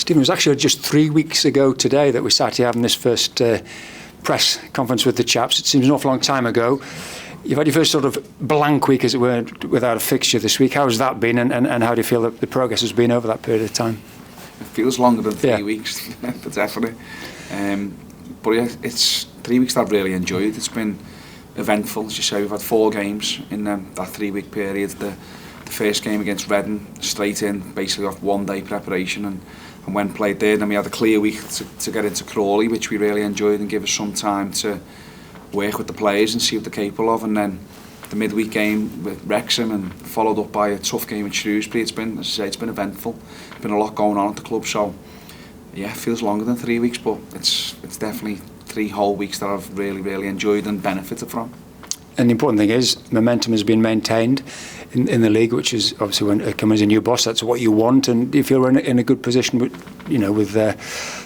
Stephen, it was actually just 3 weeks ago today that we started having this first press conference with the chaps. It seems an awful long time ago. You've had your first sort of blank week, as it were, without a fixture this week. How has that been, and how do you feel that the progress has been over that period of time? It feels longer than 3 weeks, but definitely. But yeah, it's 3 weeks that I've really enjoyed. It's been eventful. As you say, we've had 4 games in that 3 week period. The first game against Reading, straight in, basically off 1 day preparation, and when played there. Then we had a clear week to get into Crawley, which we really enjoyed and give us some time to work with the players and see what they're capable of. And then the midweek game with Wrexham, and followed up by a tough game at Shrewsbury. It's been, as I say, it's been eventful. There's been a lot going on at the club, so yeah, it feels longer than 3 weeks, but it's definitely 3 whole weeks that I've really enjoyed and benefited from. And the important thing is momentum has been maintained in the league, which is obviously, when it comes as a new boss, that's what you want. And do you feel we're in a good position, with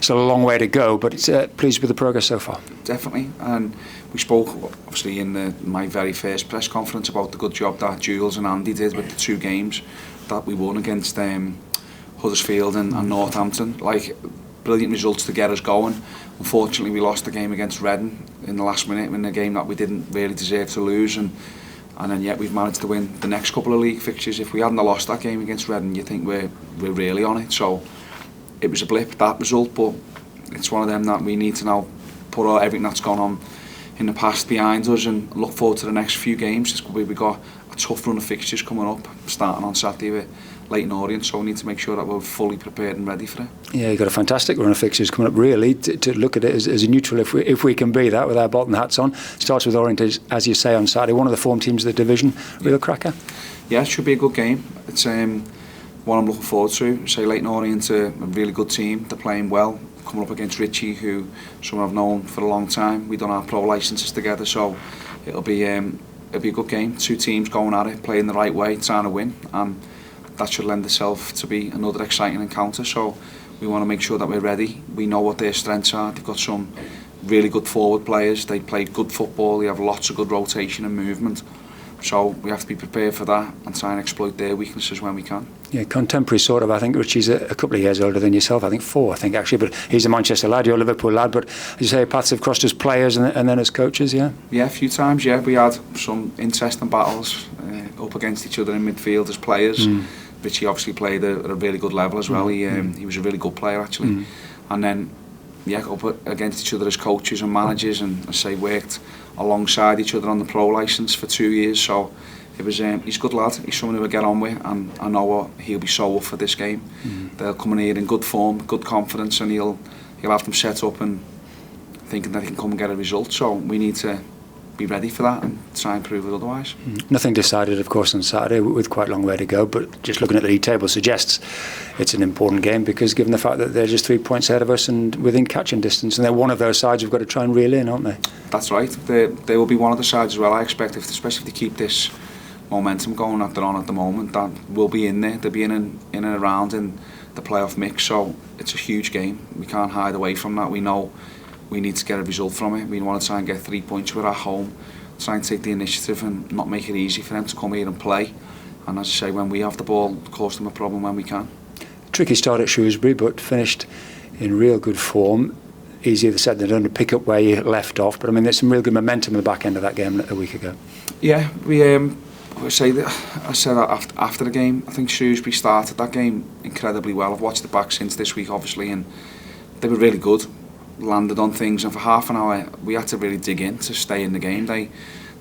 still a long way to go, but it's pleased with the progress so far? Definitely. And we spoke obviously in my very first press conference about the good job that Jules and Andy did with the 2 games that we won against Huddersfield and Northampton. Like, brilliant results to get us going. Unfortunately, we lost the game against Reading in the last minute, in a game that we didn't really deserve to lose, and then yet we've managed to win the next couple of league fixtures. If we hadn't lost that game against Reading, you think we're really on it. So it was a blip, that result, but it's one of them that we need to now put everything that's gone on in the past behind us and look forward to the next few games. We've got a tough run of fixtures coming up, starting on Saturday with Leyton Orient, so we need to make sure that we're fully prepared and ready for it. Yeah, you've got a fantastic run of fixtures coming up, really, to look at it as a neutral, if we can be that with our Bolton hats on. Starts with Orient, as you say, on Saturday, one of the form teams of the division. Real cracker. Yeah, it should be a good game. It's one I'm looking forward to. Say Leyton Orient are a really good team. They're playing well, coming up against Richie, who someone I've known for a long time. We've done our pro licences together, so it'll be a good game. 2 teams going at it, playing the right way, trying to win, and that should lend itself to be another exciting encounter. So we want to make sure that we're ready. We know what their strengths are. They've got some really good forward players. They play good football. They have lots of good rotation and movement. So we have to be prepared for that and try and exploit their weaknesses when we can. Yeah, contemporary sort of. I think Richie's a couple of years older than yourself. I think 4, actually. But he's a Manchester lad, you're a Liverpool lad. But as you say, paths have crossed as players and then as coaches, yeah? Yeah, a few times, yeah. We had some interesting battles up against each other in midfield as players. Richie obviously played at a really good level as well. He was a really good player, actually. And then, yeah, up against each other as coaches and managers, and I say worked alongside each other on the pro licence for 2 years. So it was he's a good lad. He's someone who I get on with, and I know he'll be so up for this game. They'll come in here in good form, good confidence, and he'll have them set up and thinking that he can come and get a result. So we need to be ready for that and try and prove it otherwise. Nothing decided, of course, on Saturday, with quite a long way to go, but just looking at the league table suggests it's an important game, because given the fact that they're just 3 points ahead of us and within catching distance, and they're one of those sides we've got to try and reel in, aren't they? That's right. They will be one of the sides as well. I expect, especially if they keep this momentum going that they're on at the moment, that will be in there. They'll be in and around in the playoff mix, so it's a huge game. We can't hide away from that. We know we need to get a result from it. We want to try and get 3 points. We're at home, try and take the initiative and not make it easy for them to come here and play. And as I say, when we have the ball, cause them a problem when we can. Tricky start at Shrewsbury, but finished in real good form. Easier said than done to pick up where you left off, but I mean, there's some real good momentum in the back end of that game a week ago. Yeah, I said that after the game. I think Shrewsbury started that game incredibly well. I've watched it back since this week, obviously, and they were really good. Landed on things, and for half an hour we had to really dig in to stay in the game. They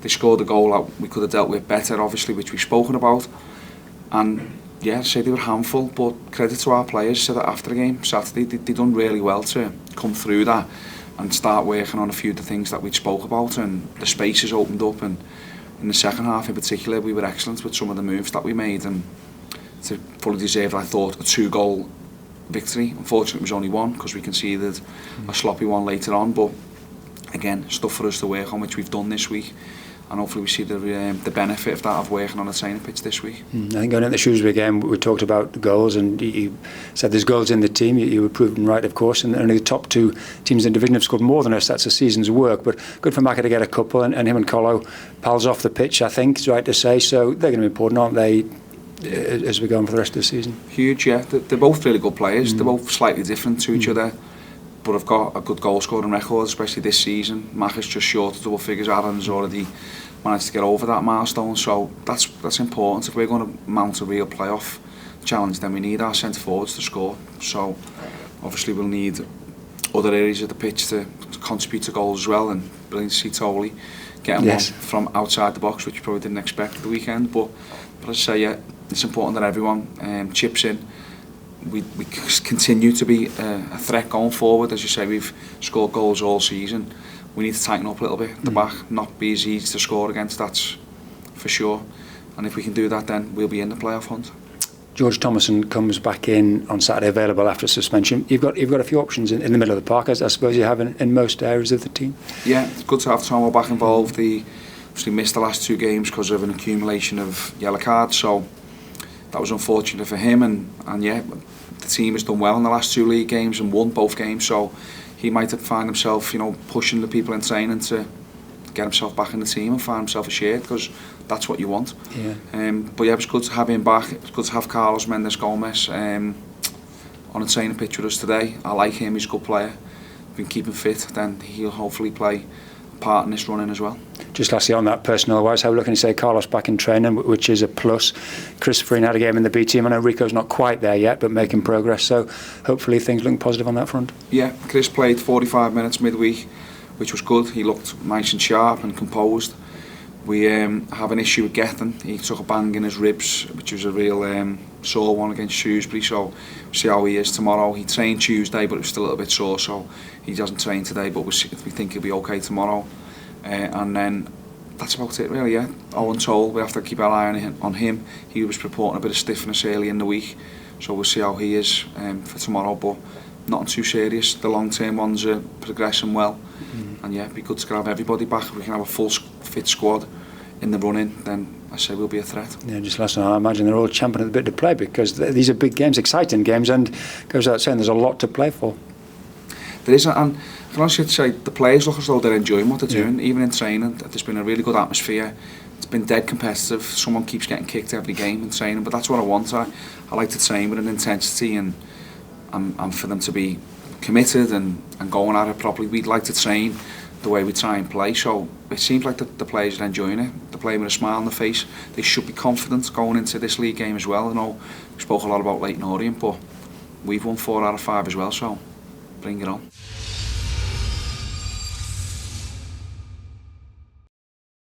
scored a goal that we could have dealt with better, obviously, which we've spoken about, and yeah, say they were a handful, but credit to our players. Said that after the game Saturday, they done really well to come through that and start working on a few of the things that we spoke about, and the spaces opened up, and in the second half in particular we were excellent with some of the moves that we made, and to fully deserve, I thought, a 2-goal victory. Unfortunately, it was only 1 because we conceded a sloppy one later on. But again, stuff for us to work on, which we've done this week, and hopefully we see the benefit of that, of working on a training pitch this week. I think going into the Shrewsbury game, we talked about goals, and you said there's goals in the team. You were proven right, of course, and only the top 2 teams in the division have scored more than us. That's a season's work, but good for Macca to get a couple, and him and Colo pals off the pitch, I think, it's right to say. So they're going to be important, aren't they? as we go on for the rest of the season? Huge, yeah. They're both really good players. They're both slightly different to each other, but have got a good goal scoring record, especially this season. Macher's just short of double figures. Aaron's already managed to get over that milestone, so that's important. If we're going to mount a real playoff challenge, then we need our centre forwards to score. So obviously we'll need other areas of the pitch to contribute to goals as well, and brilliant to see Tolley getting one from outside the box, which we probably didn't expect at the weekend. But as I say, yeah, it's important that everyone chips in. We continue to be a threat going forward. As you say, we've scored goals all season. We need to tighten up a little bit at the back, not be as easy to score against, that's for sure. And if we can do that, then we'll be in the playoff hunt. George Thomason comes back in on Saturday, available after suspension. You've got a few options in the middle of the park, as I suppose you have in most areas of the team. Yeah, it's good to have Tomo back involved. He obviously missed the last 2 games because of an accumulation of yellow cards, so that was unfortunate for him. And yeah, the team has done well in the last 2 league games and won both games, so he might have found himself, pushing the people in training to get himself back in the team and find himself a shade, because that's what you want. Yeah. But yeah, it was good to have him back. It was good to have Carlos Mendes Gomez on a training pitch with us today. I like him, he's a good player. If we can keep him fit, then he'll hopefully play a part in this running as well. Just lastly on that, personnel-wise, how looking to say Carlos back in training, which is a plus. Christopher had a game in the B team. I know Rico's not quite there yet, but making progress. So hopefully things looking positive on that front. Yeah, Chris played 45 minutes midweek, which was good. He looked nice and sharp and composed. We have an issue with Gethin. He took a bang in his ribs, which was a real sore one against Shrewsbury, so we'll see how he is tomorrow. He trained Tuesday, but it was still a little bit sore, so he doesn't train today, but we think he'll be okay tomorrow. And then that's about it really, yeah. Owen Toll, we have to keep our eye on him. He was reporting a bit of stiffness early in the week, so we'll see how he is for tomorrow, but nothing too serious. The long-term ones are progressing well. And yeah, it'd be good to have everybody back. If we can have a full fit squad in the running, then I say we'll be a threat. Yeah, just last night, I imagine they're all champing at the bit to play, because these are big games, exciting games, and goes without saying there's a lot to play for. There is, and I can honestly say the players look as though they're enjoying what they're doing. Even in training, there's been a really good atmosphere. It's been dead competitive. Someone keeps getting kicked every game in training, but that's what I want. I like to train with an intensity and for them to be committed and going at it properly. We'd like to train the way we try and play, so it seems like the players are enjoying it. They're playing with a smile on their face. They should be confident going into this league game as well. We spoke a lot about Leyton Orient, but we've won 4 out of 5 as well, so bring it on.